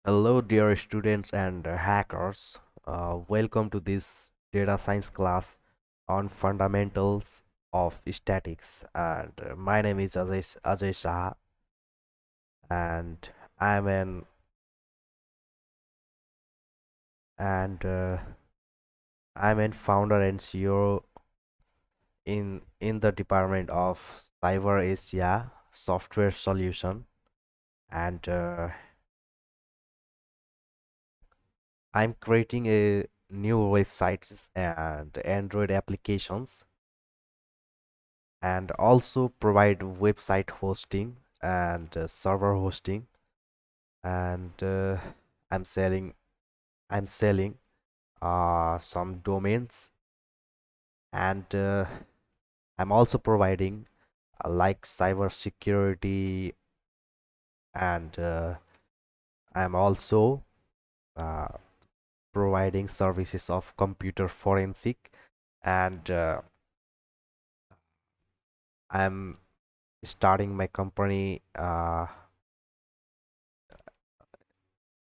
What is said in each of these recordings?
Hello, dear students and hackers. Welcome to this data science class on fundamentals of statics. And my name is Ajay Shah, and I'm an and I'm an founder and CEO in the department of CyberAsia software solution. And I'm creating a new websites and Android applications and also provide website hosting and server hosting and I'm selling I'm selling some domains and I'm also providing like cyber security and I'm also uh, providing services of computer forensic and I'm starting my company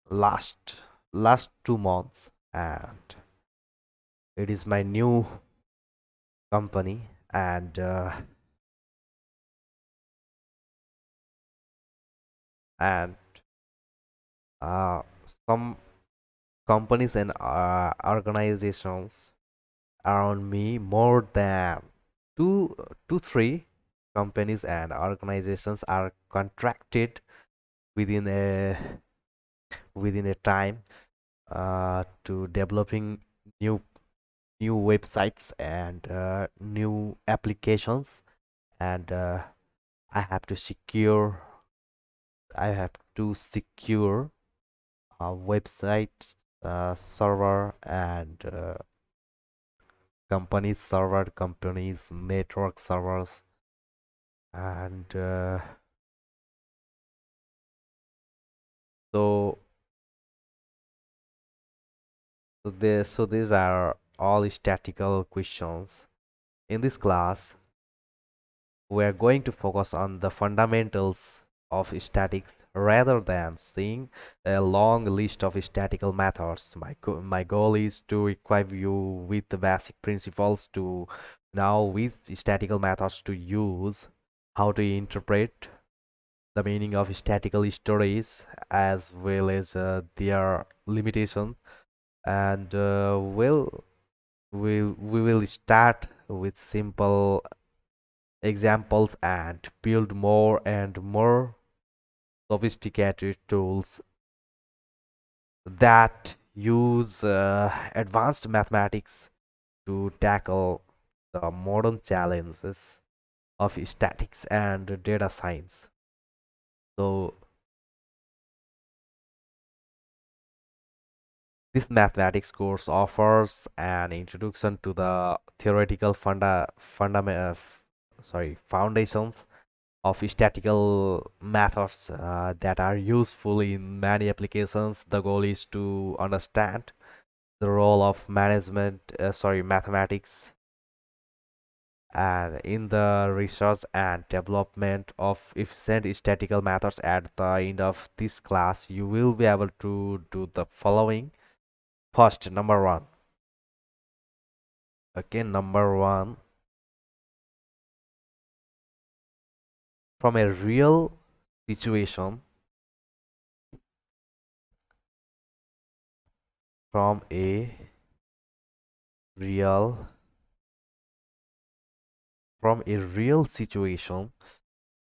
last last 2 months and it is my new company and uh, some companies and organizations around me more than two two three companies and organizations are contracted within a within a time to developing new new websites and new applications and I have to secure I have to secure a website server and companies server companies network servers and so so these are all statistical questions. In this class we are going to focus on the fundamentals of statics rather than seeing a long list of statistical methods. My goal is to equip you with the basic principles to now with statistical methods to use, how to interpret the meaning of statistical stories as well as their limitations. And we will start with simple examples and build more and more sophisticated tools that use advanced mathematics to tackle the modern challenges of statistics and data science. So, this mathematics course offers an introduction to the theoretical foundations of statistical methods that are useful in many applications. The goal is to understand the role of mathematics and in the research and development of efficient statistical methods. At the end of this class, you will be able to do the following. First, number one. Okay, number one, from a real situation, from a real from a real situation,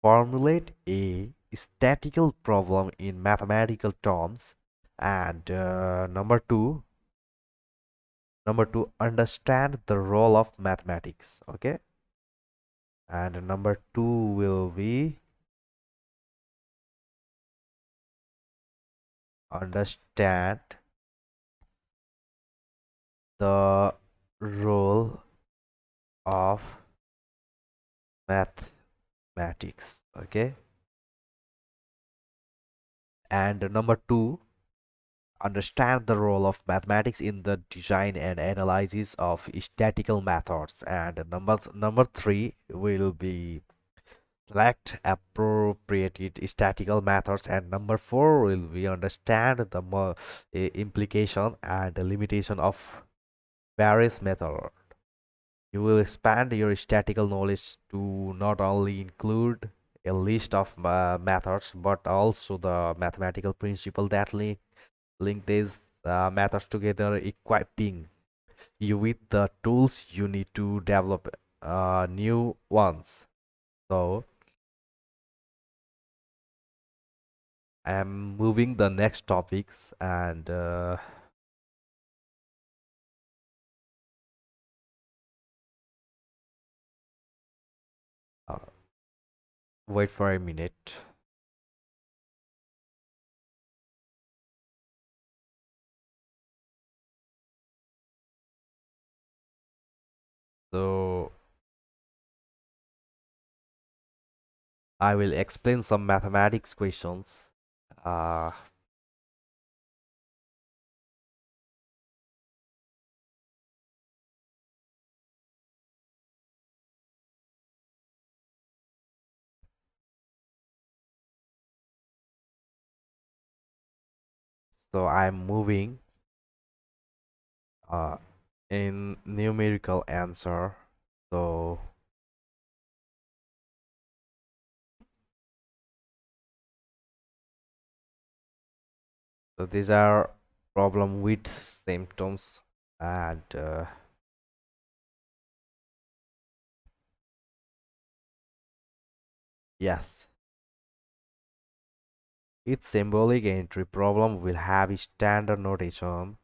formulate a statistical problem in mathematical terms. And number two, understand the role of mathematics. Okay, and number two will be understand the role of mathematics. Okay, and number two, understand the role of mathematics in the design and analysis of statistical methods. And number three will be Select appropriate statistical methods, and number 4 will be understand the implication and the limitation of various methods. You will expand your statistical knowledge to not only include a list of methods but also the mathematical principle that link these methods together, equipping you with the tools you need to develop new ones. So I am moving the next topics, and uh, wait for a minute. So I will explain some mathematics questions. Uh, so I'm moving uh, in numerical answer. So so these are problem with symptoms, and yes, each symbolic entry problem will have a standard notation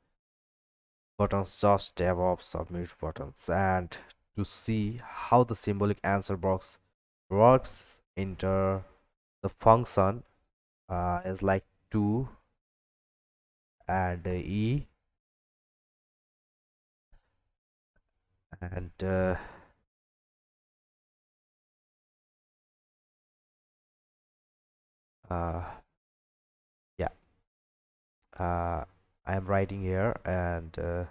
buttons just above submit buttons. And to see how the symbolic answer box works, enter the function is like 2 and e, and uh, yeah, I'm writing here, and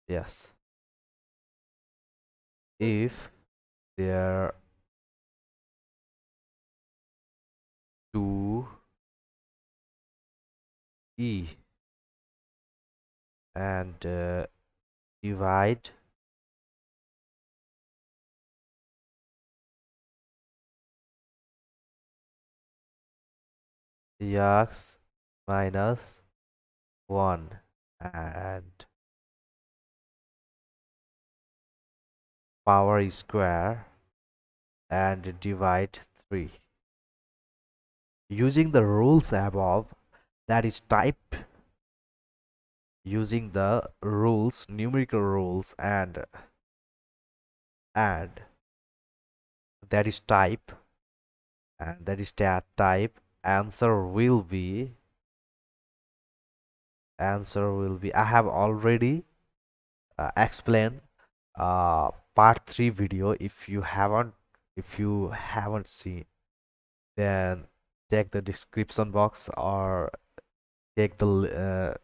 yes, if there 2 e and divide x minus 1 and power square and divide 3. Using the rules above, that is type, using the rules, numerical rules, and that is type, and that is that type, answer will be I have already explained part 3 video. If you haven't seen, then check the description box or check the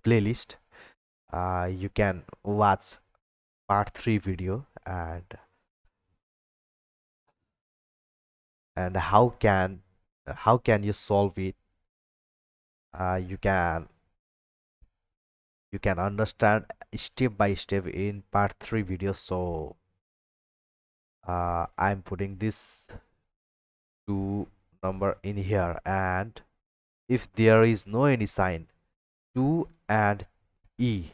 playlist. You can watch part 3 video, and how can you solve it. You can understand step by step in part 3 video. So I'm putting this two number in here, and if there is no any sign 2 and e,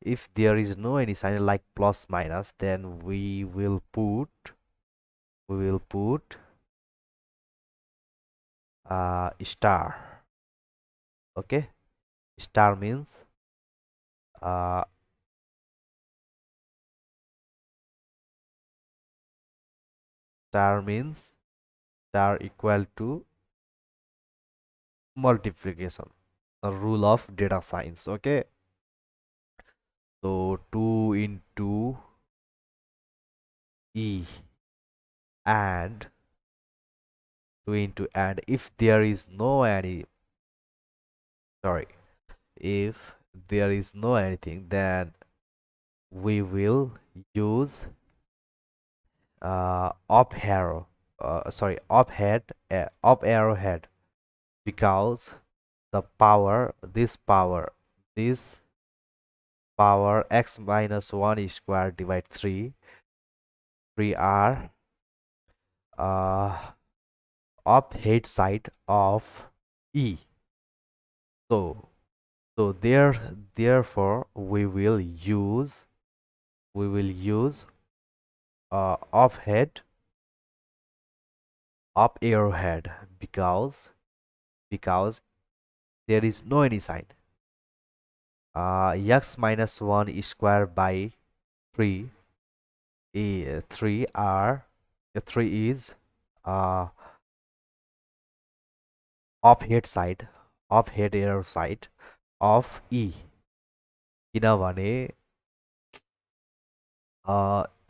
if there is no any sign like plus minus, then we will put star. Okay, star means uh, star means star equal to multiplication, the rule of data science. Okay, so 2 into e and 2 into, and if there is no any, sorry, if there is no anything, then we will use up arrow, sorry, up head, up arrowhead, because the power, this power x minus 1 square divide 3 are uh, up head side of E. So therefore we will use up head, up arrowhead, because there is no any sign. X minus 1 square by 3, 3 are 3 is uh, up head side, up head arrow side of E, किनभने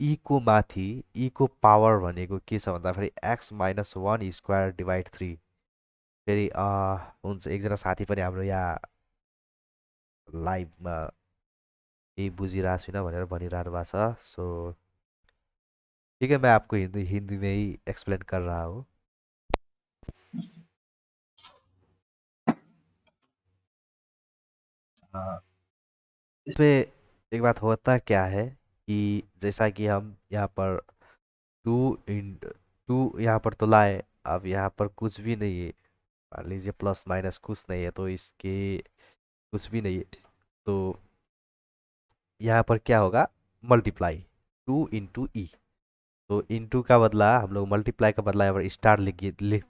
E को माथि E को power भनेको के छ भन्दाखेरि x minus 1 square divide 3। फेरि हुन्छ, एकजना साथी पनि हाम्रो यहाँ लाइभमा यही बुझिरहेको छैन भनेर भनिरहनु भएको छ। सो ठीक है, मैं आपको हिंदी हिंदी में ही एक्सप्लेन कर रहा हूँ। इसमें एक बात होता क्या है कि जैसा कि हम यहाँ पर टू यहाँ पर तो लाए, अब यहाँ पर कुछ भी नहीं है, मान लीजिए प्लस माइनस कुछ नहीं है, तो इसके कुछ भी नहीं है, तो यहाँ पर क्या होगा, मल्टीप्लाई 2 × E। तो इंटू का बदला हम लोग मल्टीप्लाई का बदला यहाँ पर स्टार लिख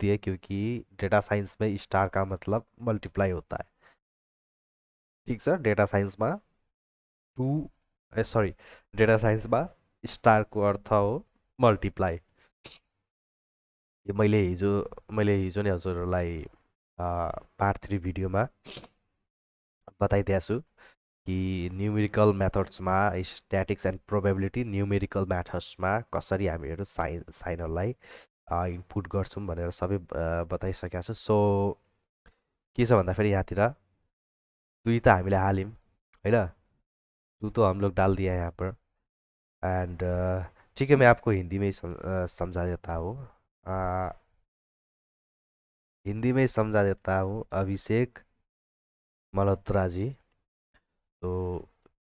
दिए, क्योंकि डेटा साइंस में स्टार का मतलब मल्टीप्लाई होता है। ठीक छ, डेटा साइंसमा टू सरी डेटा साइंसमा स्टारको अर्थ हो मल्टिप्लाई। यो मैले हिजो नै हजुरहरूलाई पार्ट 3 भिडियोमा बताइदिएको छु कि न्युमेरिकल मेथड्समा, स्ट्याटिक्स एन्ड प्रोबेबिलिटी न्युमेरिकल मेथड्समा कसरी हामीहरू साइनहरूलाई इनपुट गर्छौँ भनेर सबै बताइसकेको छु। सो के छ भन्दाखेरि यहाँतिर 2 त हामीले हाल्यौँ होइन, 2 तो हम लोग डाल दिया यहाँ पर। एंड ठीक है, मैं आपको हिंदी में ही समझा देता हूँ। हिंदी में ही समझा देता हूँ। अभिषेक मल्होत्रा जी, तो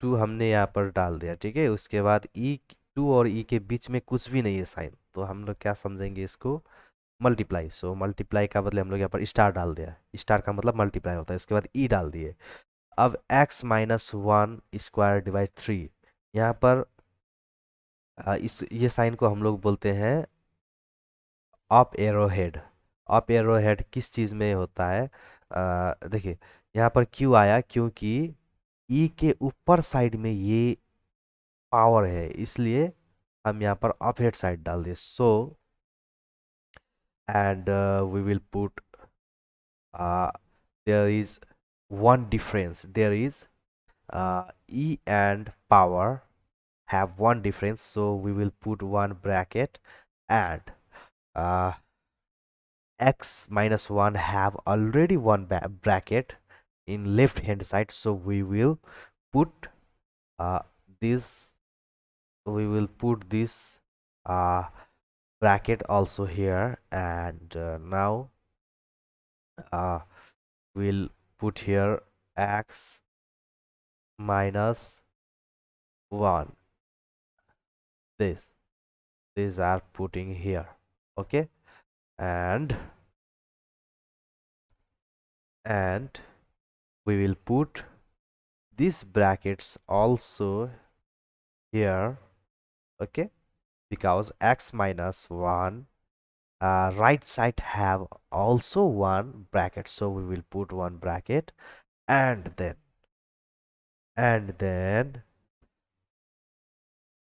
2 हमने यहाँ पर डाल दिया, ठीक है। उसके बाद ई, 2 और ई के बीच में कुछ भी नहीं है साइन, तो हम लोग क्या समझेंगे इसको, मल्टीप्लाई। सो मल्टीप्लाई का बदले हम लोग यहाँ पर स्टार डाल दिया, स्टार का मतलब मल्टीप्लाई होता है। उसके बाद ई डाल दिए। अब x माइनस 1 स्क्वायर डिवाइड 3, यहाँ पर इस ये साइन को हम लोग बोलते हैं up arrow head. Up arrow head किस चीज़ में होता है, देखिए यहाँ पर क्यों आया, क्योंकि ई के ऊपर साइड में ये पावर है, इसलिए हम यहाँ पर अप हेड साइड डाल दिए। So and we will put there is one difference, there is e and power have one difference, so we will put one bracket, and uh, x minus 1 have already one bracket in left hand side, so we will put uh, this this uh, bracket also here, and now uh, we'll put here x minus 1, this these are putting here, okay. And we will put these brackets also here, okay, because x minus 1 right side have also one bracket, so we will put one bracket, and then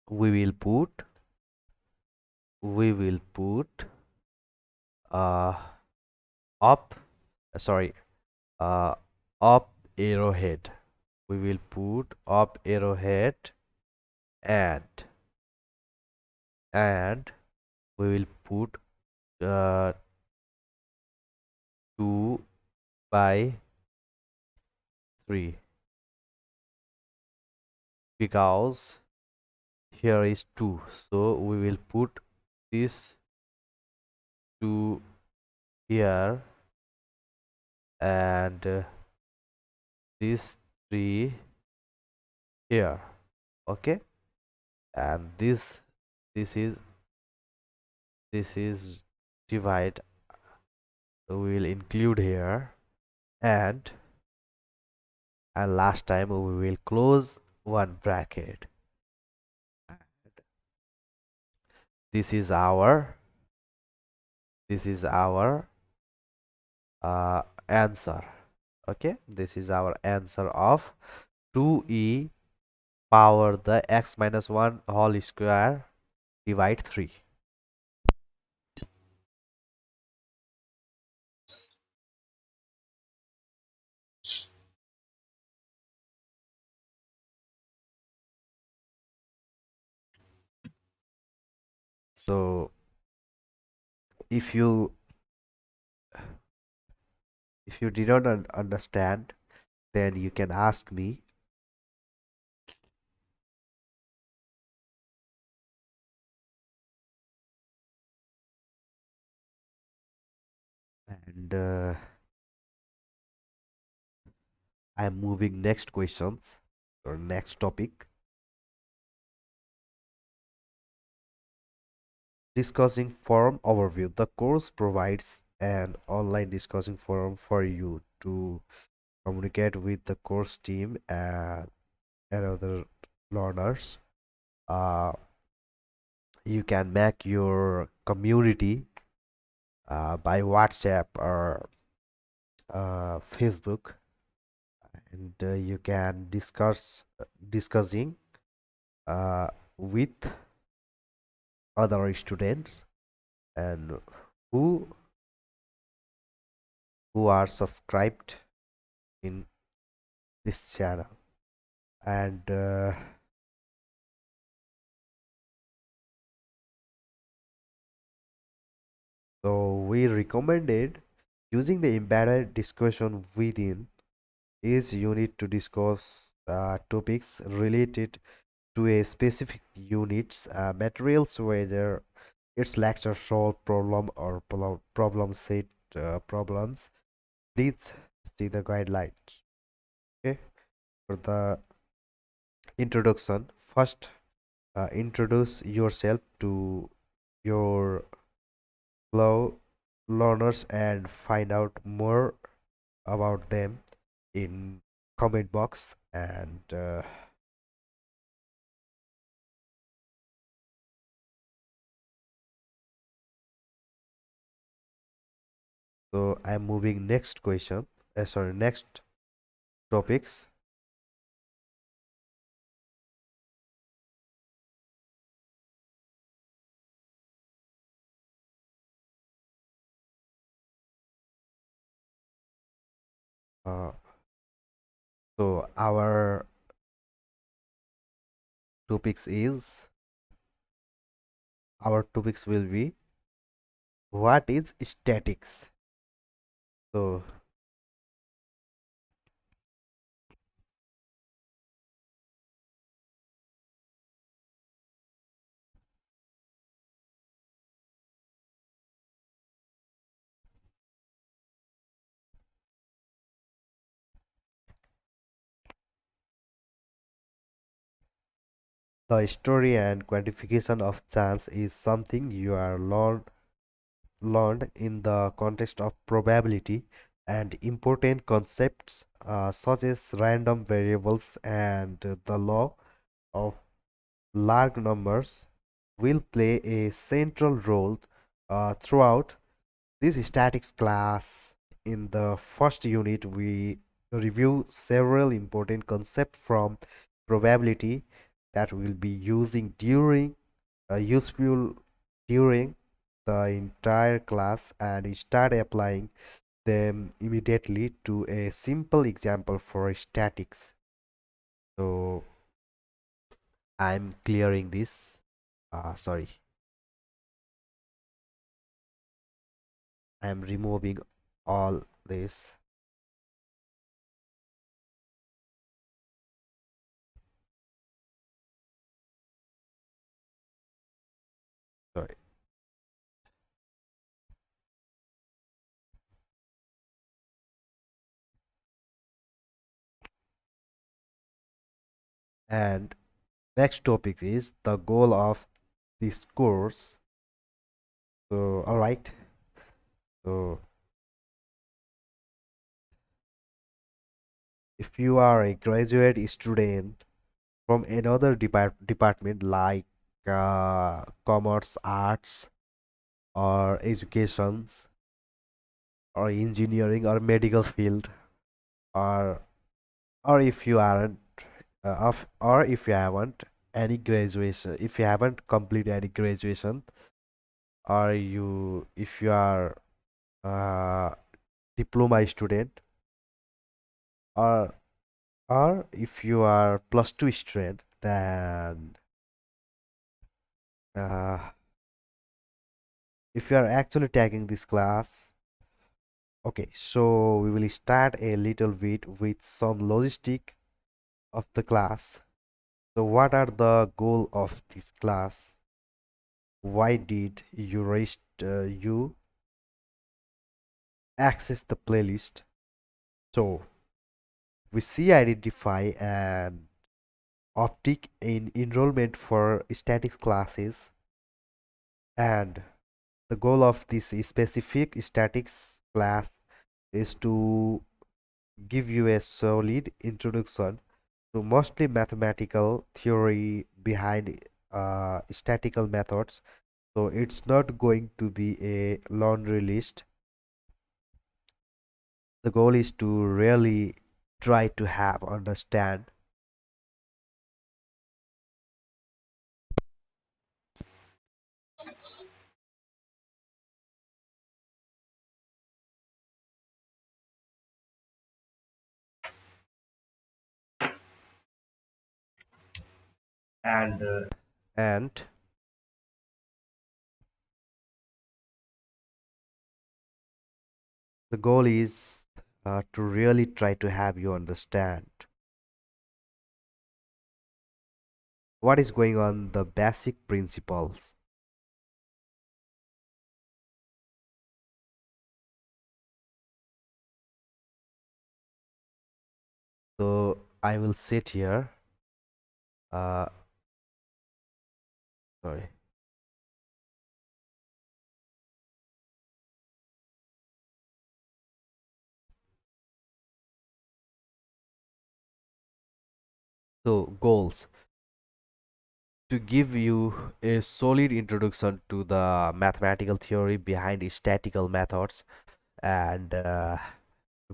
we will put uh up sorry up arrowhead. We will put up arrowhead, and we will put uh, 2 by 3, because here is 2, so we will put this 2 here, and this 3 here. Okay, and this is this is divide, so we will include here, and last time we will close one bracket. This is our this is our answer. Okay, this is our answer of 2e power the x minus 1 whole square divide 3. So if you did not understand, then you can ask me. And I'm moving next questions or next topic. Discussing forum overview. The course provides an online discussing forum for you to communicate with the course team and other learners. Uh, you can make your community by WhatsApp or Facebook, and you can discussing with other students and who are subscribed in this channel. And so we recommended using the embedded discussion within each unit to discuss topics related to a specific unit's materials, whether it's lecture solve problem or problem set problems. Please see the guidelines. Okay, for the introduction, first introduce yourself to your fellow learners and find out more about them in comment box. And so I'm moving next question, sorry, next topics. uh, so topics is our topics will be what is statics. So the story and quantification of chance is something you are learned in the context of probability, and important concepts such as random variables and the law of large numbers will play a central role throughout this statics class. In the first unit, we review several important concepts from probability that we'll be useful during the entire class, and start applying them immediately to a simple example for statics. So I'm clearing this. Sorry, I'm removing all this. And next topic is the goal of this course. So, all right. So, if you are a graduate student from another department like commerce, arts, or educations, or engineering, or medical field, or or if you aren't, or if you haven't any graduation, if you haven't completed any graduation, or if you are uh, diploma student, or if you are plus two student, then uh, if you are actually taking this class, okay, so we will start a little bit with some logistic of the class. So what are the goal of this class? Why did you access the playlist? So we see identify an optic in enrollment for statics classes, and the goal of this specific statics class is to give you a solid introduction to mostly mathematical theory behind statistical methods. So it's not going to be a laundry list. The goal is to really try to have understand and the goal is to really try to have you understand what is going on, the basic principles. So I will sit here. Uh, Sorry. So goals to give you a solid introduction to the mathematical theory behind statistical methods, and to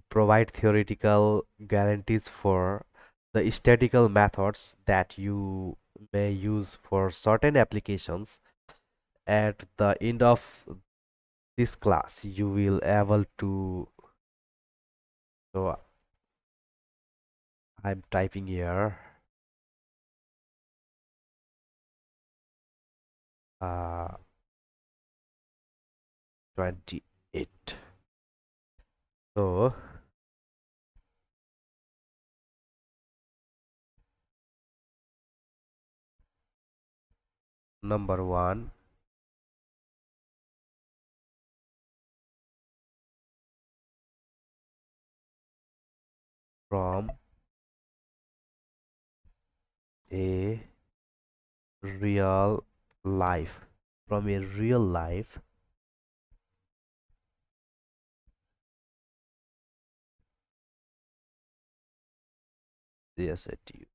provide theoretical guarantees for the statistical methods that you may use for certain applications. At the end of this class you will able to, so I'm typing here, uh 28. So number one, from a real life, from a real life CSAT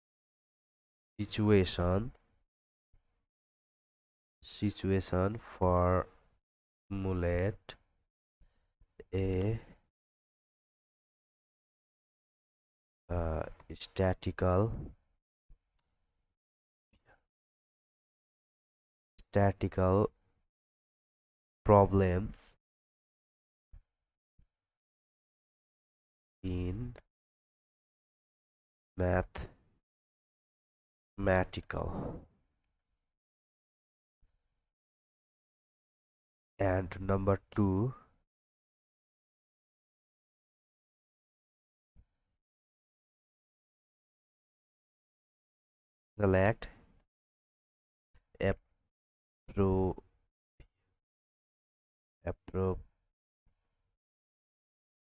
situation, formulate a uh, statistical statistical problems in mathematical. And number two, select appro appro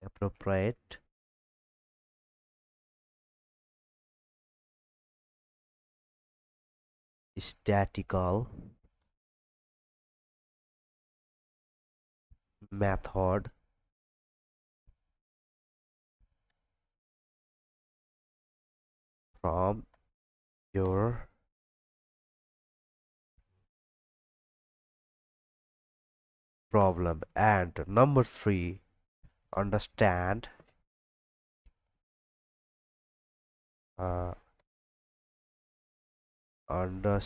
appropriate statistical method from your problem. And number three, understand uh, understand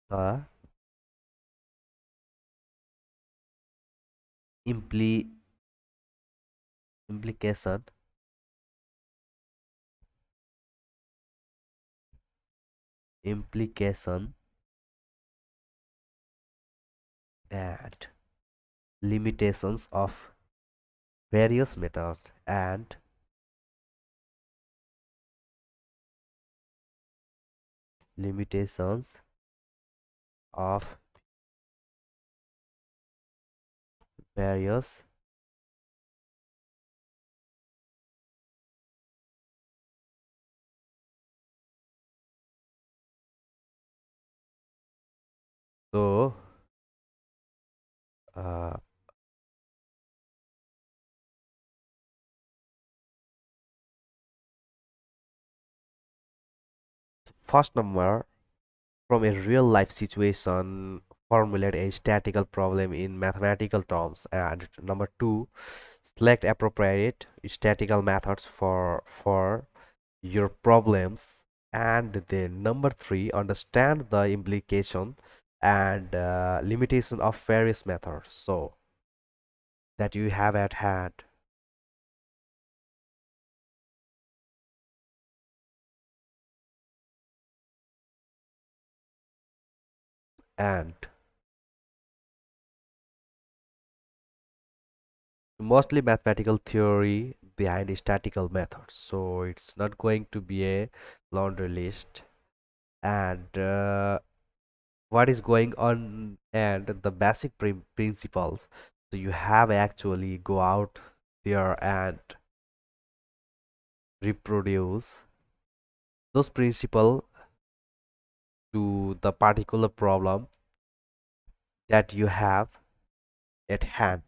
the impli implication implication and limitations of various methods and limitations of various. So uh, first number, from a real life situation, formulate a statistical problem in mathematical terms. And number two, select appropriate statistical methods for your problems. And then number three, understand the implication and limitation of various methods so that you have at hand. And mostly mathematical theory behind statistical methods, so it's not going to be a laundry list. And what is going on and the basic principles, so you have actually go out there and reproduce those principles to the particular problem that you have at hand.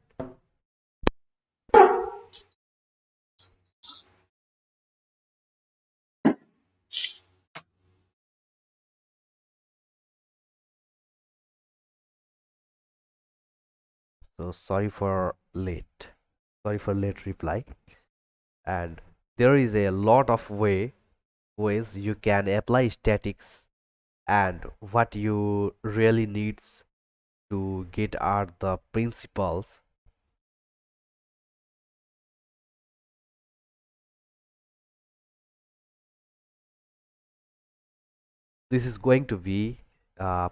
So sorry for late reply. And there is a lot of ways you can apply statics, and what you really needs to get are the principles. This is going to be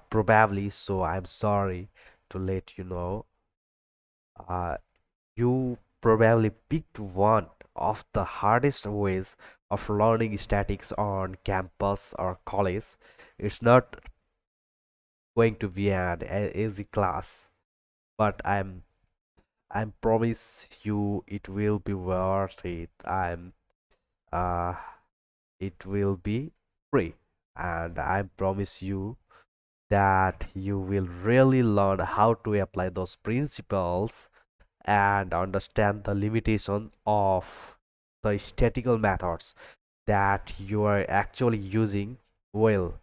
probably, so I'm sorry to let you know, uh, you probably picked one of the hardest ways of learning statics on campus or college. It's not going to be an easy class, but I'm promise you it will be worth it. Uh it will be free, and I promise you that you will really learn how to apply those principles and understand the limitation of the statistical methods that you are actually using. Well,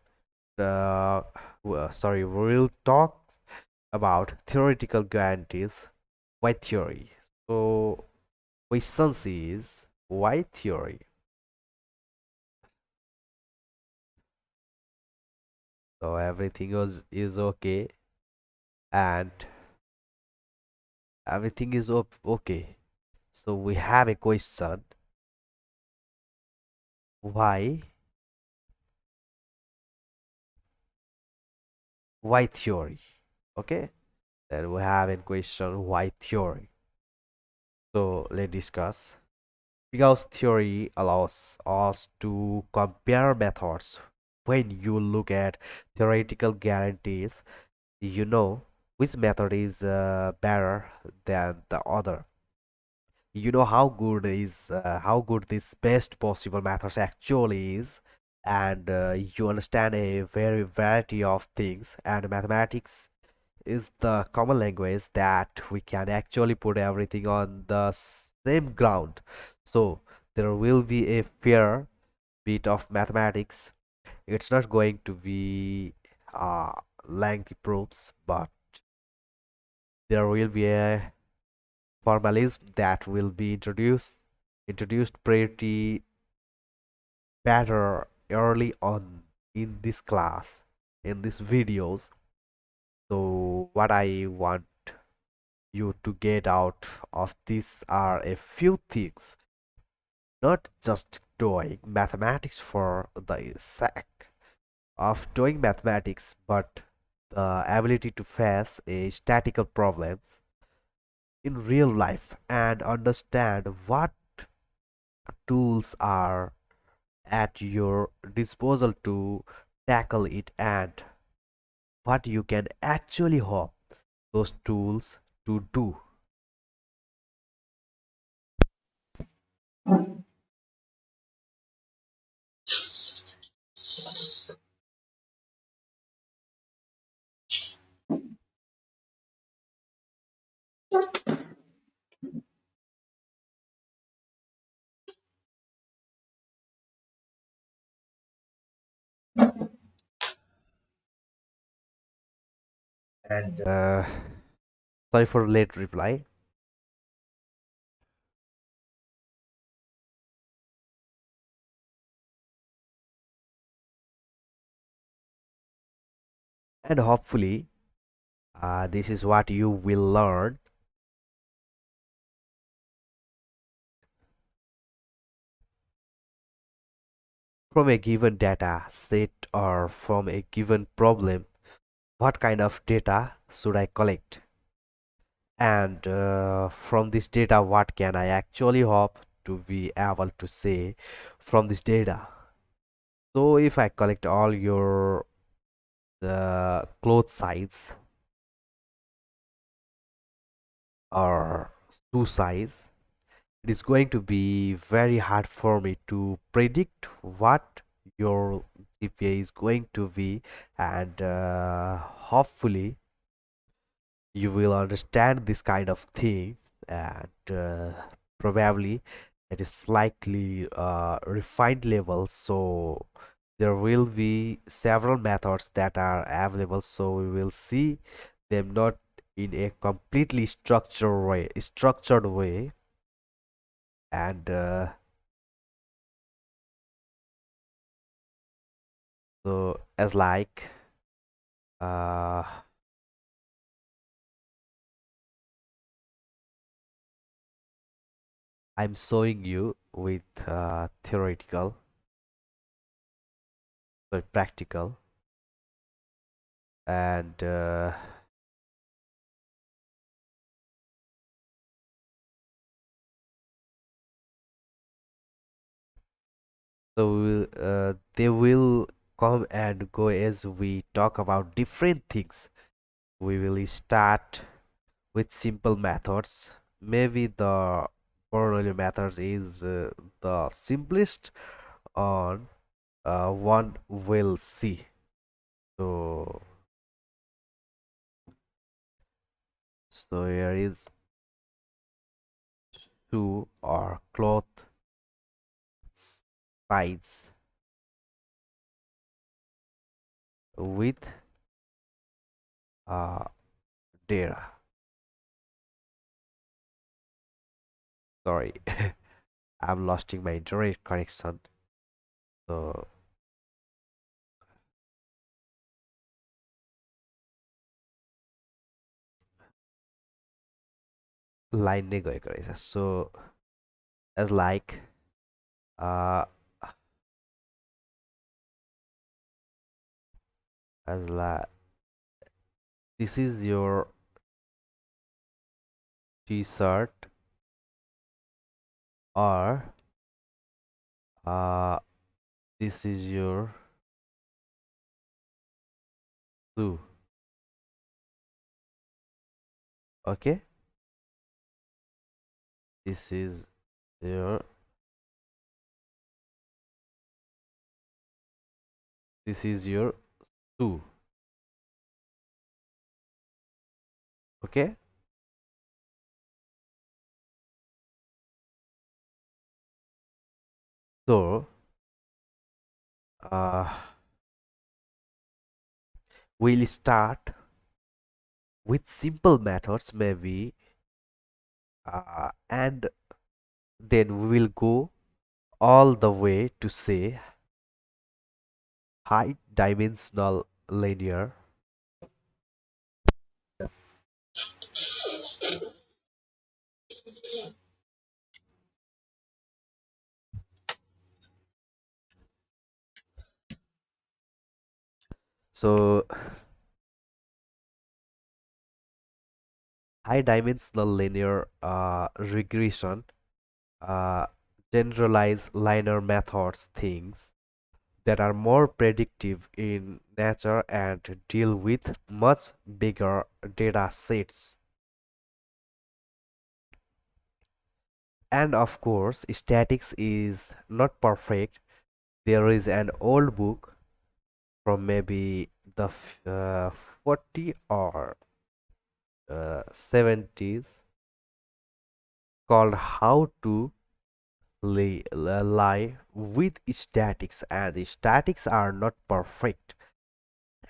sorry, we'll talk about theoretical guarantees. Why theory? So question is, why theory? So everything is okay, and everything is okay. So we have a question, why why theory? Okay, then we have a question, why theory? So let's discuss. Because theory allows us to compare methods. When you look at theoretical guarantees, you know which method is better than the other. you know how good this best possible methods actually is, and you understand a very variety of things, and mathematics is the common language that we can actually put everything on the same ground. So there will be a fair bit of mathematics. It's not going to be uh, lengthy proofs, but there will be a formalism that will be introduced pretty better early on in this class, in these videos. So what I want you to get out of this are a few things, not just doing mathematics for the sake of doing mathematics, but the ability to face a statistical problems in real life and understand what tools are at your disposal to tackle it, and what you can actually hope those tools to do. And sorry for late reply. And hopefully, this is what you will learn from a given data set or from a given problem. What kind of data should I collect? And from this data, what can I actually hope to be able to say from this data? So if I collect all your cloth size or shoe size, it is going to be very hard for me to predict what your GPA is going to be, and hopefully you will understand this kind of thing, and probably it is slightly refined level. So there will be several methods that are available, so we will see them not in a completely structured way, and so as like uh, I'm showing you with theoretical, so practical, and so they will come and go as we talk about different things. We will start with simple methods. Maybe the Bernoulli methods is the simplest on one will see. So here is shoe or cloth size with uh, data. Sorry, I'm losing my internet connection. So line नै गएको रहेछ. So as like uh, as like this is your t-shirt, or uh, this is your shoe. Okay, This is your this is your 2. Okay, so uh, we'll start with simple methods maybe, and then we will go all the way to say high dimensional linear. So high dimensional linear regression, uh, generalized linear methods, things that are more predictive in nature and deal with much bigger data sets. And of course, statics is not perfect. There is an old book from maybe the 40 or 70s called How to Lie with Statics, and the statics are not perfect.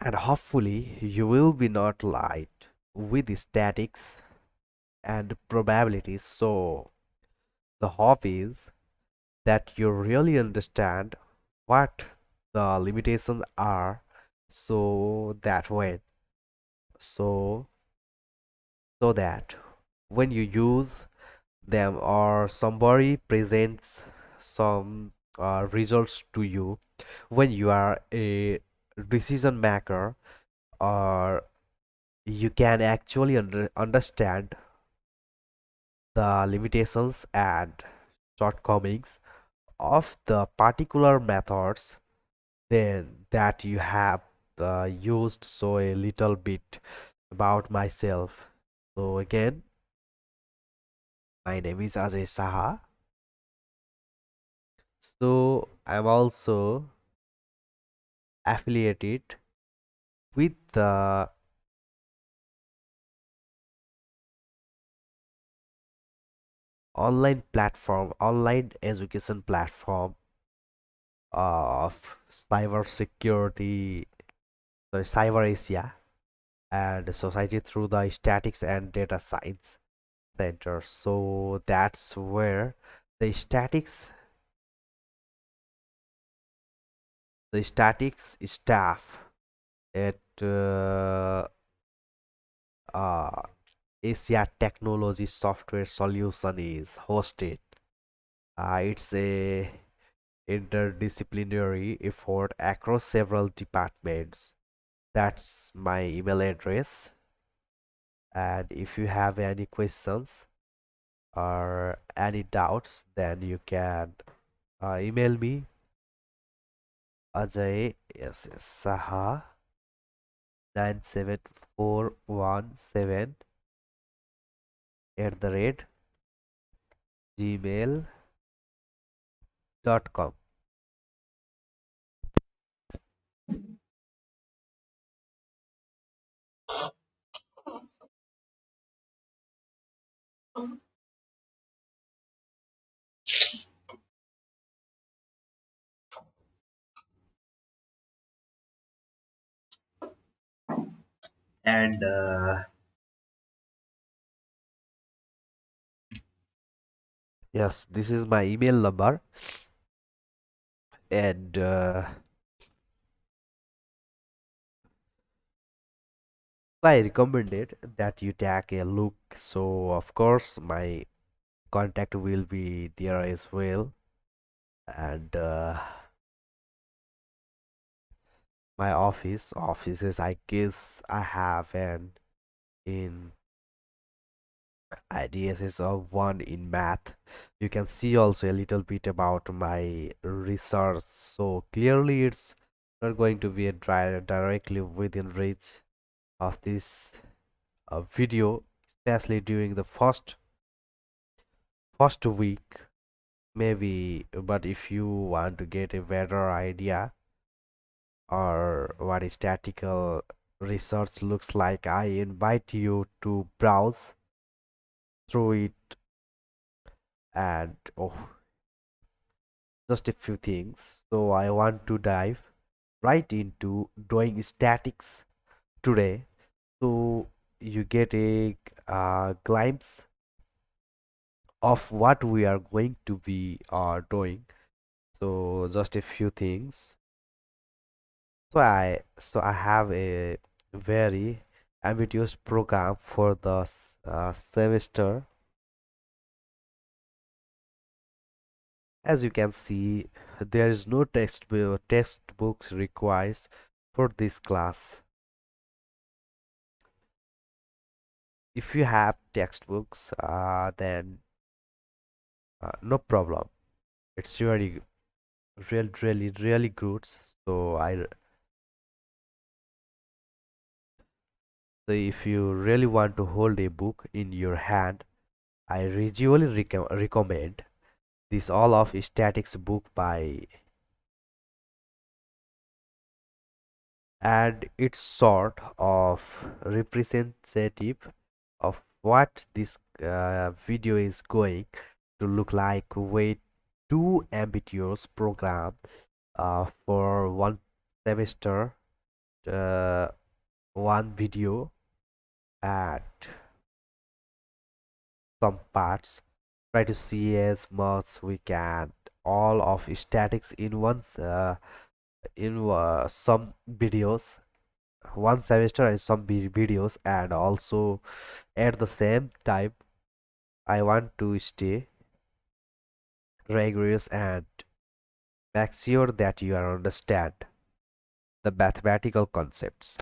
And hopefully, you will be not lied with statics and probabilities. So, the hope is that you really understand what the limitations are, so that when so so that when you use them or somebody presents some results to you, when you are a decision maker, or you can actually understand the limitations and shortcomings of the particular methods then that you have used. So a little bit about myself. So again, my name is Ajay Saha. So I'm also affiliated with the online education platform of cybersecurity, sorry, CyberAsia, and Society through the Statics and Data Science Center. So that's where the statics the statics staff at uh, Asia Technology Software Solution is hosted. It's a interdisciplinary effort across several departments. That's my email address. And if you have any questions or any doubts, then you can email me Ajay, yes, Saha 97417 @gmail.com. And yes, this is my email number. And I recommended that you take a look. So, of course, my contact will be there as well. And my offices, I guess I have an in IDSS of one in math. You can see also a little bit about my research. So clearly, it's not going to be a directly within reach of this video, especially during the first first week maybe, but if you want to get a better idea or what statistical research looks like, I invite you to browse through it. And just a few things. So I want to dive right into doing statics today, so you get a glimpse of what we are going to be doing. So just a few things. So I have a very ambitious program for the semester. As you can see, there is no textbooks required for this class. If you have textbooks, then no problem. It's really good. So so if you really want to hold a book in your hand, I usually recommend this all of statics book by, and it's sort of representative of what this video is going to look like with two ambitious program for one semester, uh, one video and some parts. Try to see as much we can all of statics in some videos, one semester and some videos. And also at the same time I want to stay rigorous and make sure that you are understand the mathematical concepts.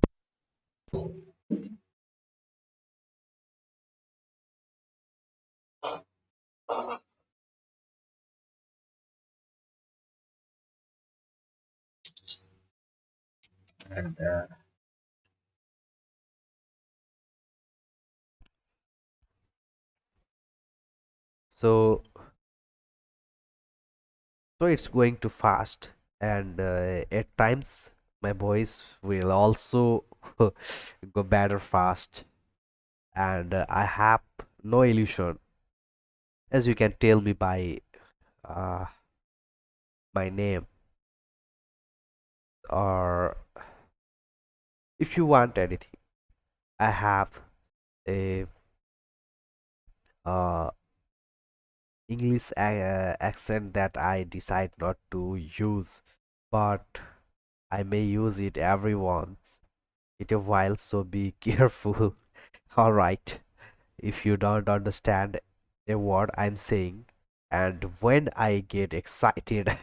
And so so it's going too fast, and at times my voice will also go better fast. And I have no illusion, as you can tell me by uh, my name, or if you want anything. I have a uh, English accent that I decide not to use, but I may use it every once in a while, so be careful. All right, if you don't understand a word I'm saying, and when I get excited,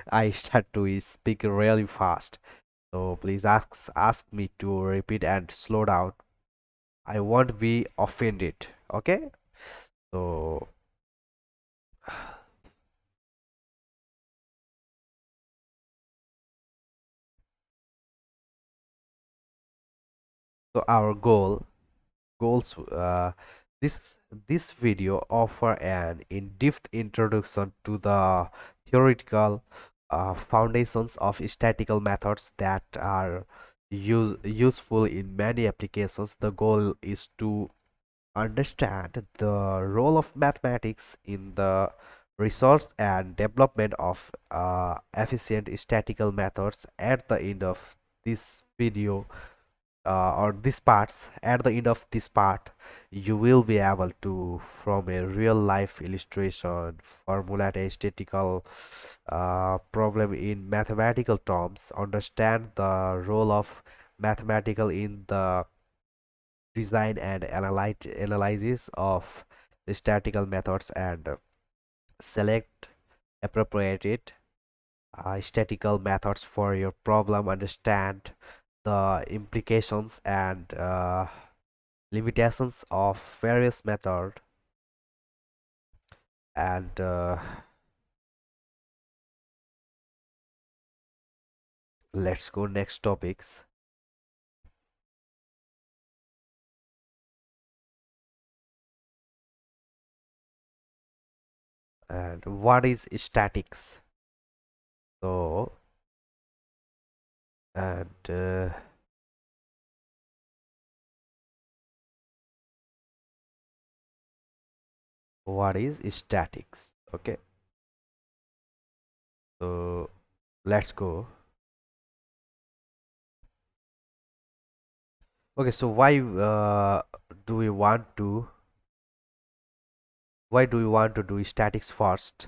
I start to speak really fast. So please ask me to repeat and slow down. I won't be offended. Okay? So our goals this this video offer an in-depth introduction to the theoretical foundations of statistical methods that are useful in many applications. The goal is to understand the role of mathematics in the research and development of efficient statistical methods. At the end of this video, or this parts at the end of this part, you will be able to, from a real life illustration, formulate a statistical problem in mathematical terms, understand the role of mathematical in the design and analysis of statistical methods, and select appropriate statistical methods for your problem, understand the implications and limitations of various methods. And let's go next topics. And what is statics? So, and what is statics? Okay, so let's go. Okay, so do we want to why do we want to do statics first?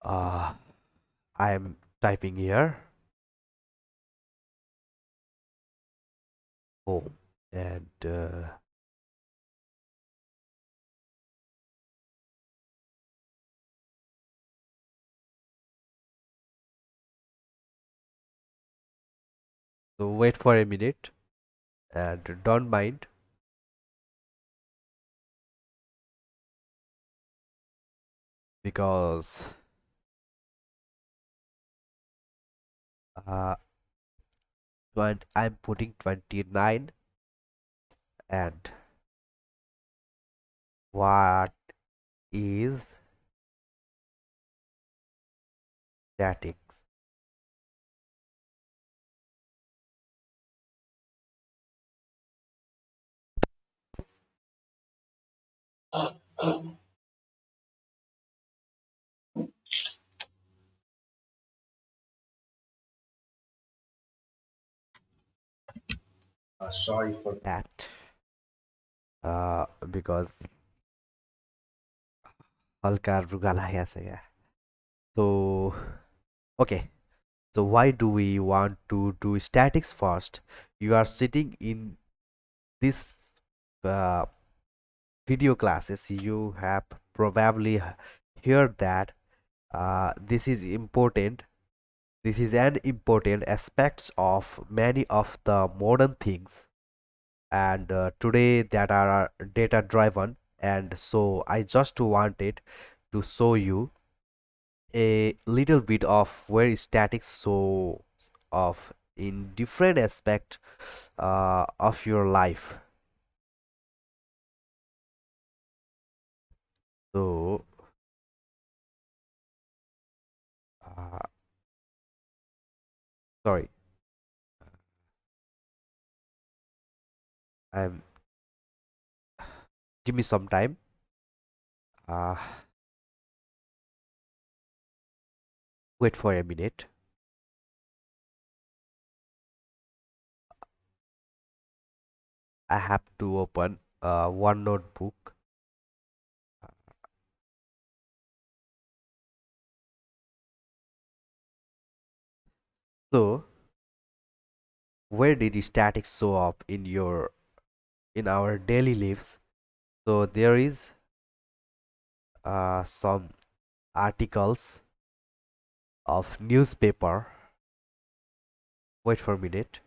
Uh, I am typing here home and so wait for a minute and don't mind because uh, I'm putting 29 and what is statics? Sorry for That because हल्का रुगा लागेको छ क्या so okay so why do we want to do statics first? You are sitting in this uh, video classes, you have probably heard that this is important. This is an important aspects of many of the modern things and today that are data driven. And so I just wanted to show you a little bit of where statics so of in different aspect of your life. So uh, sorry, I'm give me some time. Uh, Wait for a minute. I have to open one notebook. So, where did statics show up in our daily lives? So there is some articles of newspaper. Wait for a minute.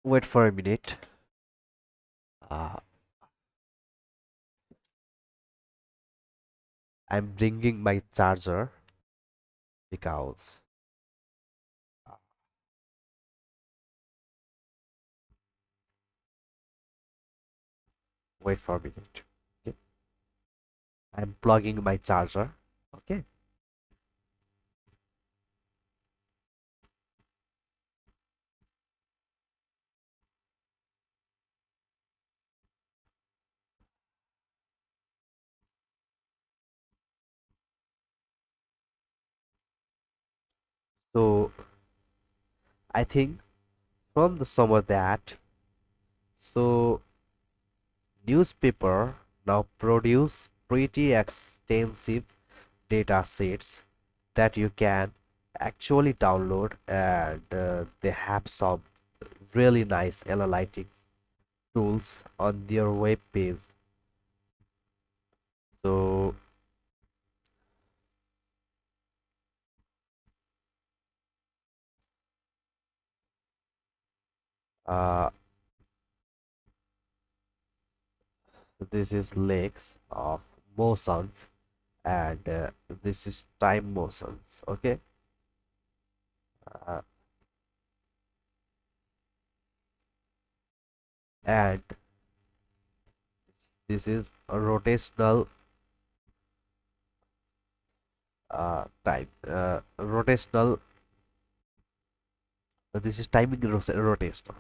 Wait for a minute. Uh, I'm bringing my charger because uh, wait for a minute. Okay. I'm plugging my charger. Okay. So I think from the summer that so newspaper now produce pretty extensive data sets that you can actually download and they have some really nice analytics tools on their web page. So uh, this is legs of motions and this is time motions. Okay, uh, and this is a rotational time rotational this is timing rotational.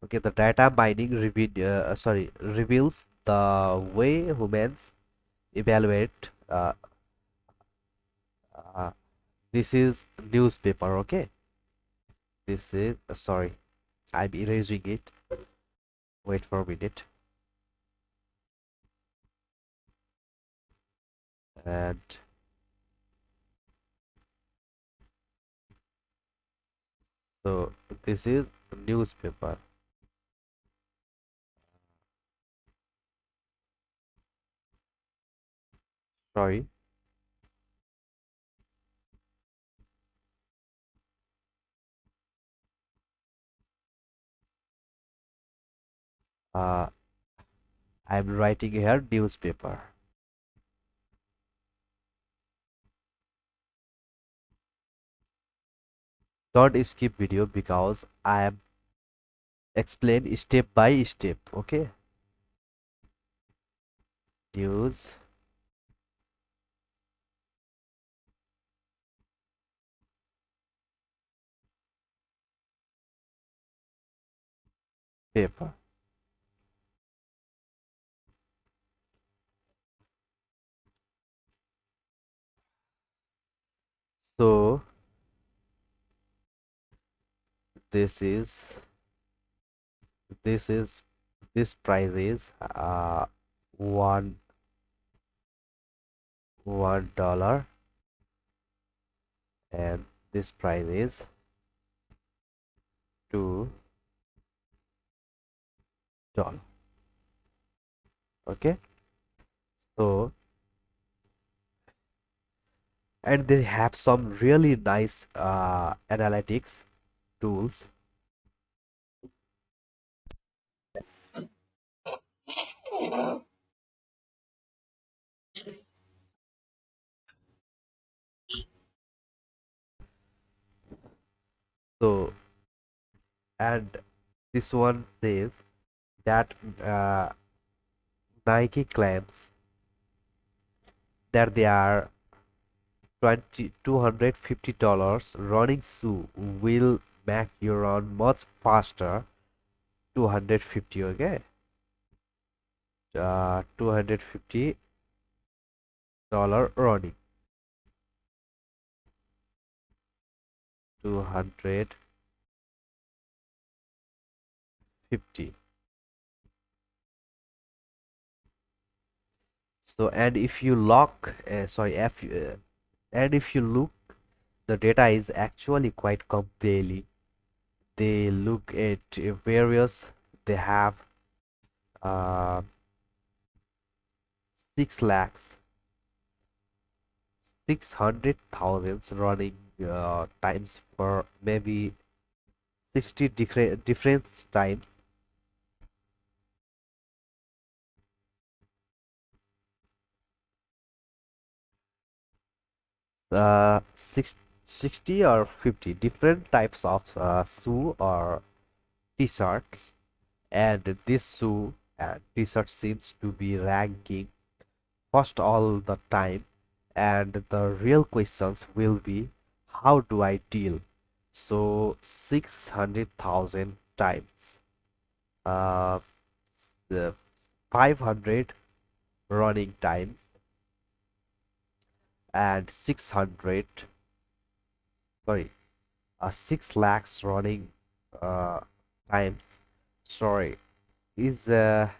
Okay, the data mining reveals the way humans evaluate uh, this is newspaper. Okay, this is sorry, I'm erasing it. Wait for a minute. And so this is newspaper. Sorry. uh, I'm writing here newspaper. Don't skip video because I am explain step by step. Okay, newspaper. So this is this is this price is $1, and this price is $2. Okay, so and they have some really nice analytics tools. So and this one says that uh, Nike claims that they are $250 running shoe will make you run much faster. 250. Okay, $250 running. 250. So and if you lock sorry if you, and if you look, the data is actually quite compelling. They look at various, they have uh, 6 lakhs 600,000 running times for maybe 60 different times. uh, six, 60 or 50 different types of shoe or t-shirts, and this shoe and t-shirt seems to be ranking first all the time. And the real questions will be, how do I deal? So 600,000 times uh, the 500 running times and 600 sorry 6 lakhs running uh, times, sorry, is a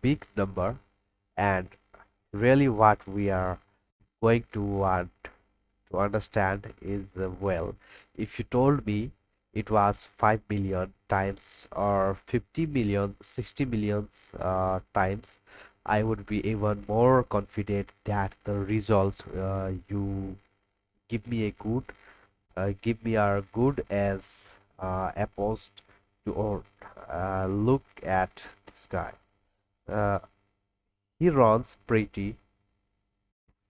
big number. And really what we are going to want to understand is well, if you told me it was 5 million times or 50 million 60 million times, I would be even more confident that the result you give me a good give me are good as opposed to or look at this guy. uh, he runs pretty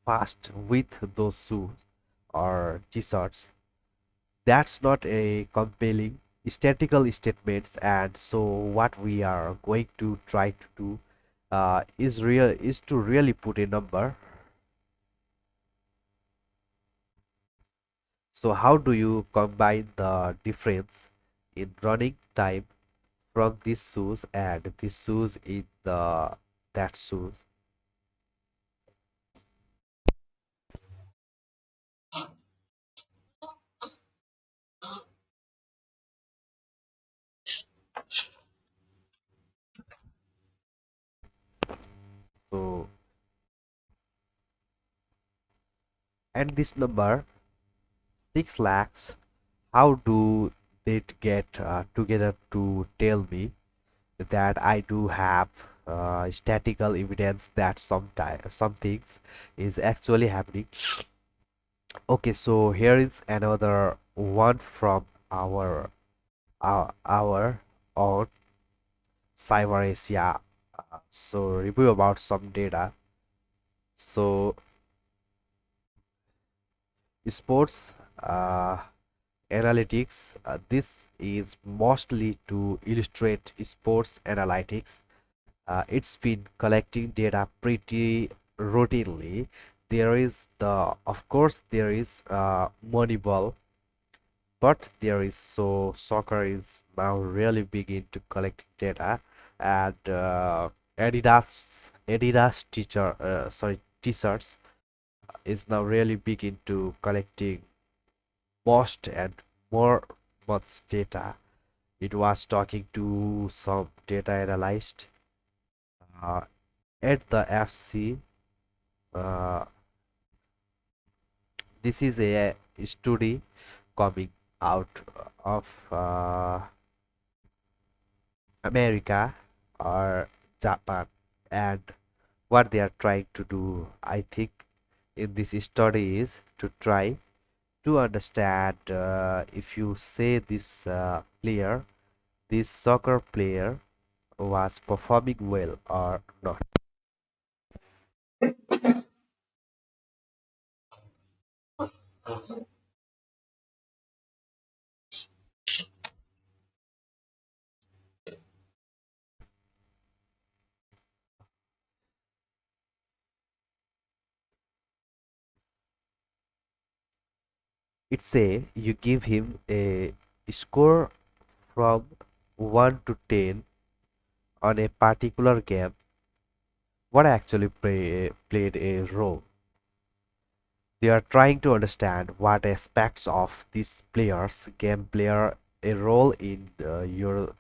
fast with those shoes or t-shirts. That's not a compelling statistical statements, and so what we are going to try to do is to really put a number. So how do you combine the difference in running time from these shoes and these shoes in the that shoes? So and this number 6 lakhs, how do they get together to tell me that I do have statistical evidence that some things is actually happening? Okay, so here is another one from our own CyberAsia. So review about some data. So sports analytics. This is mostly to illustrate sports analytics. It's been collecting data pretty routinely. Of course, there is Moneyball, but there is so soccer is now really big into collecting data, and Adidas t-shirts is now really big into collecting most and more much data. It was talking to some data analyst uh, at the FC. Uh, this is a study coming out of America or Japan, and what they are trying to do, I think, in this study is to try to understand if you say this soccer player was performing well or not. It's say you give him a score from 1 to 10 on a particular game, what actually played a role. They are trying to understand what aspects of this player's game play a role in your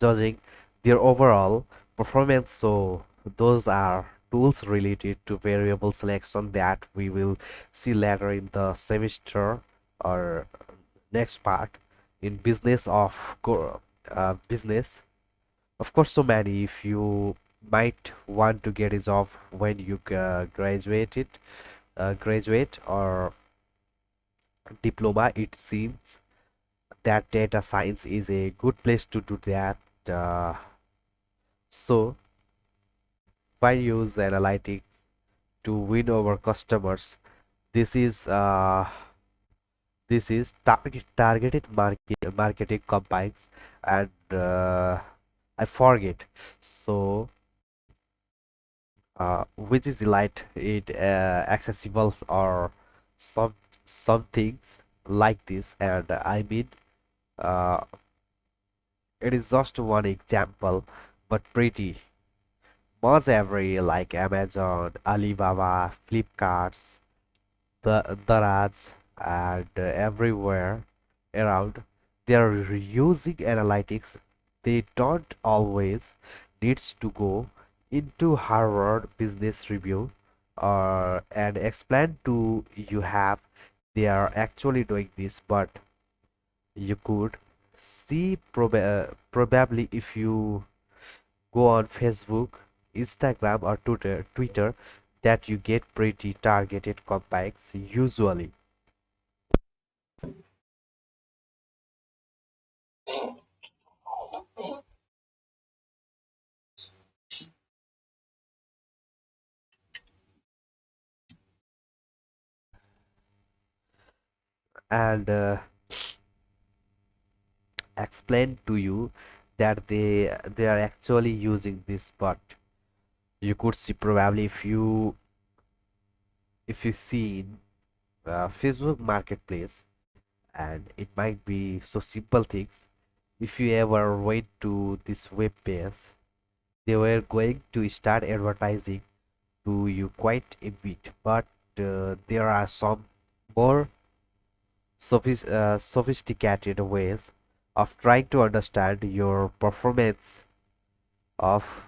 judging their overall performance. So those are tools related to variable selection that we will see later in the semester or next part in business. Of course, so many if you might want to get a job when you graduate or diploma, it seems that data science is a good place to do that. Uh, so why use analytics to win over customers? This is uh, this is targeted marketing campaigns, and I forget. So which is light it accessible or some some things like this, and I mean uh, it is just one example, but pretty much every like Amazon, Alibaba, Flipkarts, the and everywhere around they are using analytics. They don't always needs to go into Harvard Business Review or and explain to you have they are actually doing this, but you could see probably if you go on Facebook, Instagram, or Twitter, that you get pretty targeted compacts usually. and explain to you that they are actually using this. But you could see probably if you see in Facebook Marketplace, and it might be so simple things. If you ever went to this web page, they were going to start advertising to you quite a bit, but there are some more sophisticated ways of trying to understand your performance of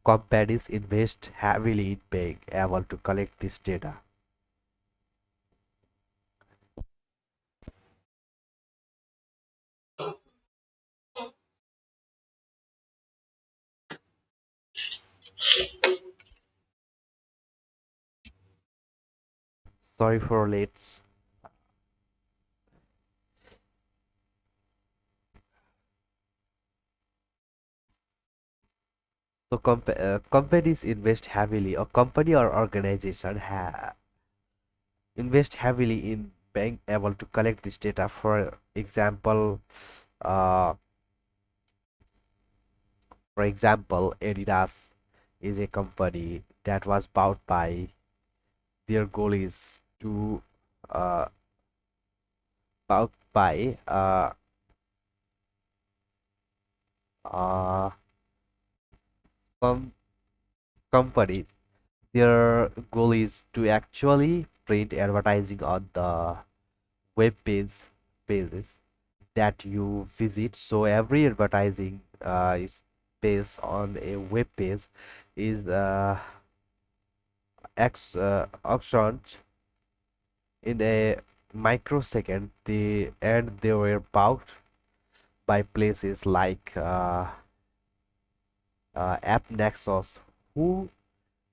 companies invest heavily in being able to collect this data. Sorry for late. So companies invest heavily, a company or organization invest heavily in being able to collect this data. Uh, for example, Adidas is a company that was bought by. Their goal is to uh, bought by uh, some company. Their goal is to actually print advertising on the web pages that you visit. So every advertising is based on a web page is auctioned in a microsecond. They were bought by places like App Nexus, who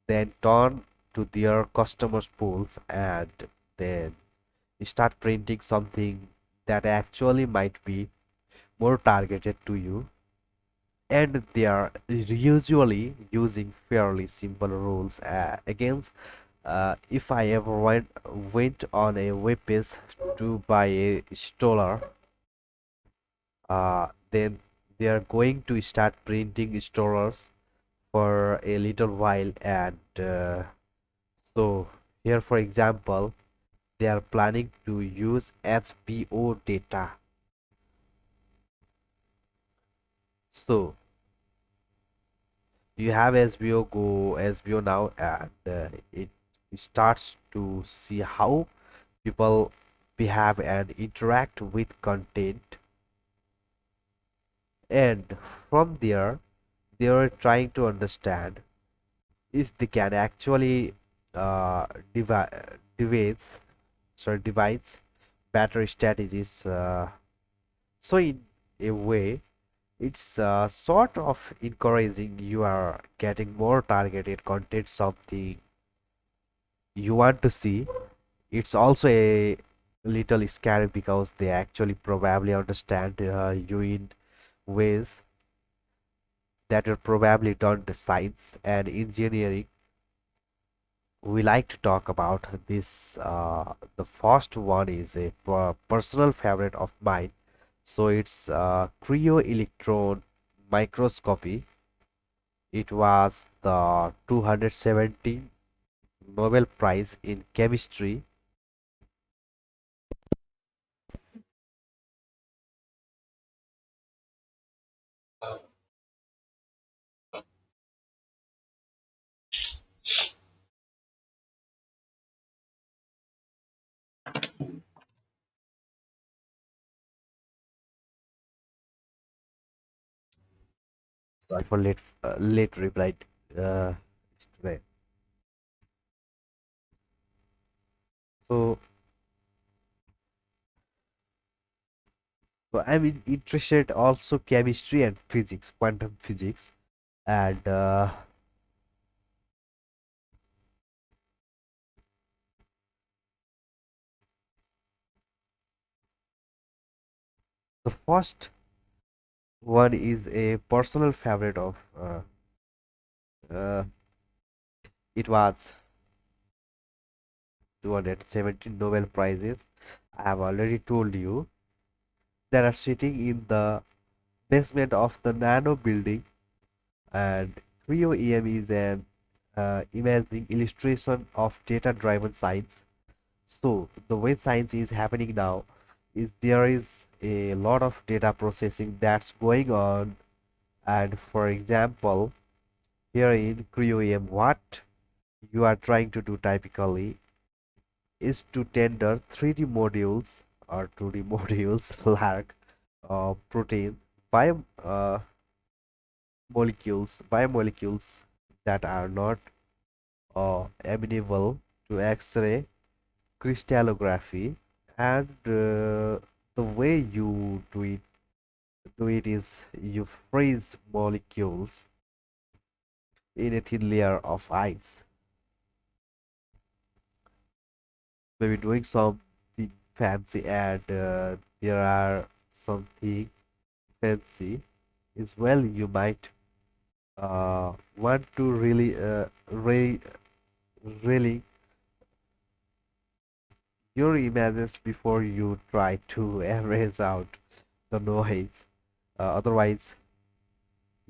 then turn to their customers pools and then start printing something that actually might be more targeted to you, and they are usually using fairly simple rules against if I ever went on a web page to buy a stroller, then they are going to start printing strollers for a little while, and so here for example they are planning to use SBO data. So you have SBO now, and it starts to see how people behave and interact with content, and from there they are trying to understand if they can actually uh, device devise better strategies. So in a way, it's sort of encouraging you are getting more targeted content, something you want to see. It's also a little scary because they actually probably understand you in ways that are probably done to science and engineering. We like to talk about this. The first one is a personal favorite of mine. So it's cryo electron microscopy. It was the 270 Nobel Prize in Chemistry. Sorry for late reply. Uh, today. So, so I'm interested also chemistry and physics, quantum physics, and the first one is a personal favorite of uh, it was 270 Nobel Prizes. I have already told you that are sitting in the basement of the nano building, and cryo-EM is an imaging illustration of data-driven science. So the way science is happening now is there is a lot of data processing that's going on. And for example, here in cryo-EM, what you are trying to do typically is to tender 3D modules or 2D modules like protein bio biomolecules that are not amenable to X-ray crystallography, and the way you do it is you freeze molecules in a thin layer of ice, maybe doing something fancy, and there are something fancy as well. You might want to really your images before you try to average out the noise. Otherwise,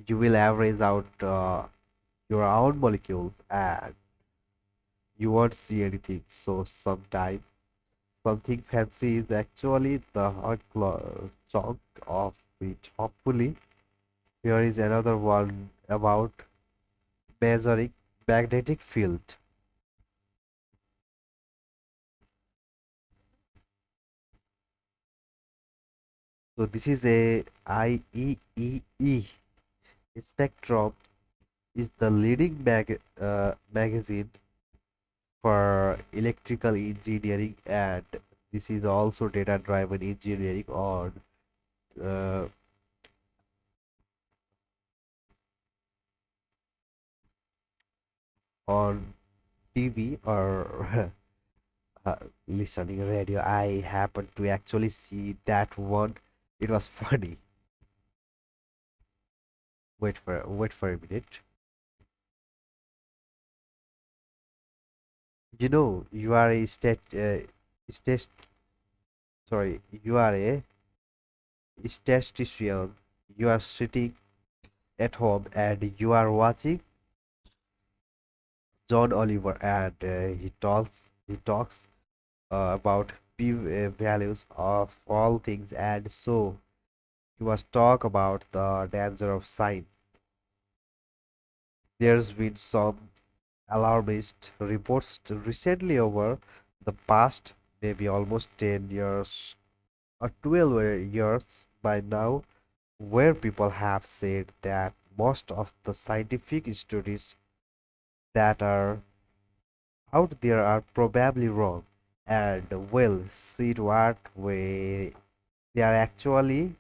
you will average out your own molecules and you won't see anything. So sometimes something fancy is actually the hot chunk of it. Hopefully, here is another one about measuring magnetic field. So this is a IEEE spectrum is the leading magazine for electrical engineering, and this is also data driven engineering uh, on TV or uh, listening radio. I happened to actually see that one. It was funny. Wait for a minute. You are a stat sorry, you are a statistician. You are sitting at home and you are watching John Oliver, and he talks about values of all things, and so he was talk about the danger of science. There's been some alarmist reports recently over the past maybe almost 10 years or 12 years by now, where people have said that most of the scientific studies that are out there are probably wrong. And well, see what way they are actually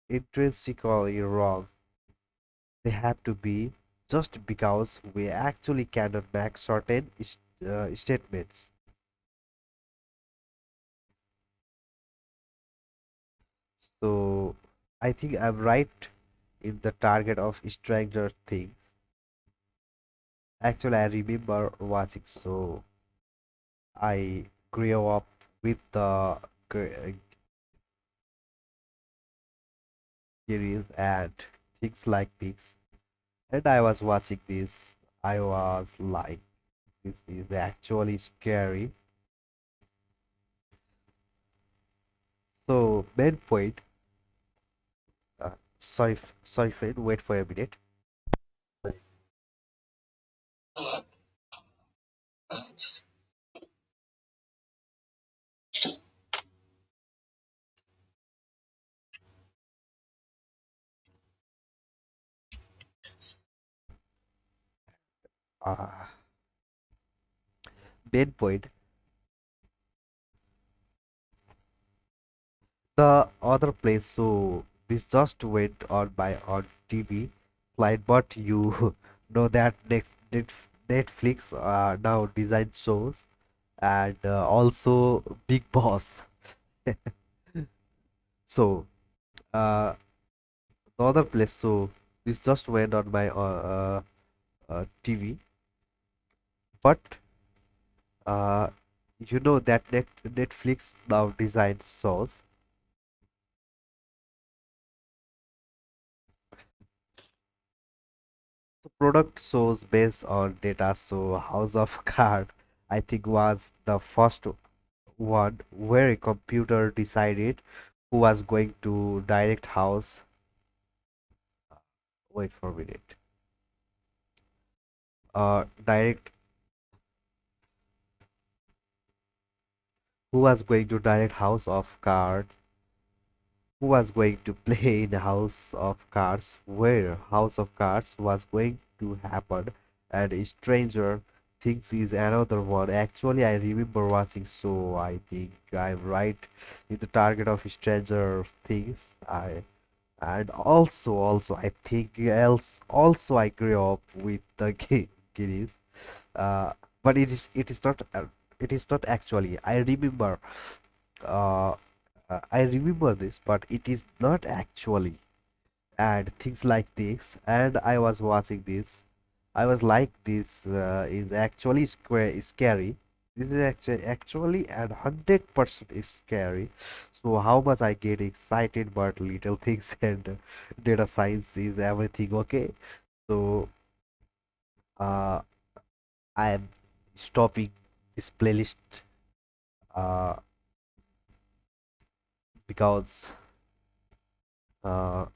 intrinsically wrong. They have to be just because we actually cannot make certain statements. So I think I'm right in the target of Stranger Things. Actually, I remember watching, so I grew up with the series and things like this. And I was watching this. I was like, this is actually scary. So, main point. Uh, sorry, friend. Wait for a minute. Uh, Main point. The other place. So this just went on TV slide, but you know that Netflix now design shows, and also Big Boss. So the other place. So this just went on my TV, but uh, you know that Netflix now designs shows. So product shows based on data. So House of Cards, I think, was the first one where a computer decided who was going to direct house. Wait for a minute. Direct who was going to direct House of Cards, who was going to play in House of Cards, where House of Cards was going to happen, and Stranger Things is another one. Actually, I remember watching, so I think I'm right in the target of Stranger Things. I and also I think else also I grew up with the Guinness. Uh, but it is not actually. Uh, I remember this, but it is not actually. And things like this, and I was watching this. I was like, this is actually scary. This is actually and 100% is scary. So how much I get excited, but little things and data science is everything. Okay, so uh, I am stopping this playlist uh, because uh,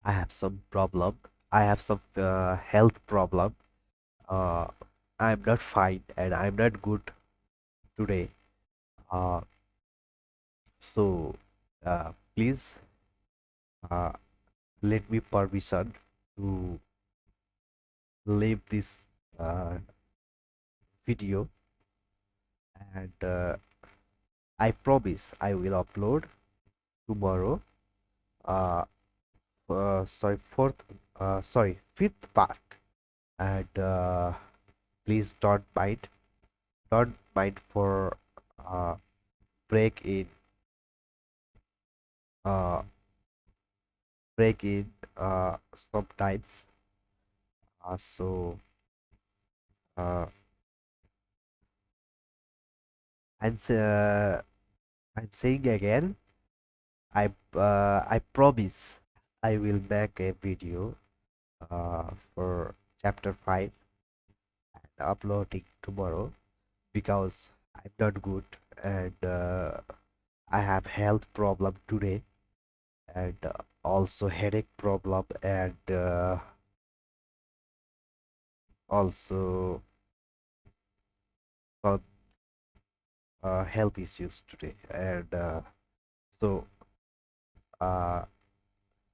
I have some problem. I have some health problem. Uh, I'm not fine and I'm not good today. Uh, so please uh, let me permission to leave this uh, video, and I promise I will upload tomorrow. Uh, sorry, fifth part, and please don't mind for uh, break in uh, break in sometimes. So uh, I'm s- uh, I'm saying again. I promise I will make a video for chapter 5 and uploading tomorrow, because I'm not good, and I have health problem today, and also headache problem, and also some health issues today, and so uh,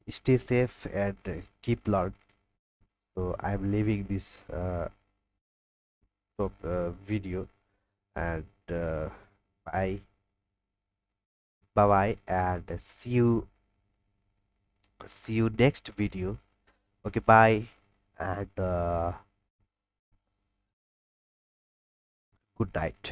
stay safe and keep learn. So I'm leaving this video, and bye bye, and see you next video. Okay, bye, and good night.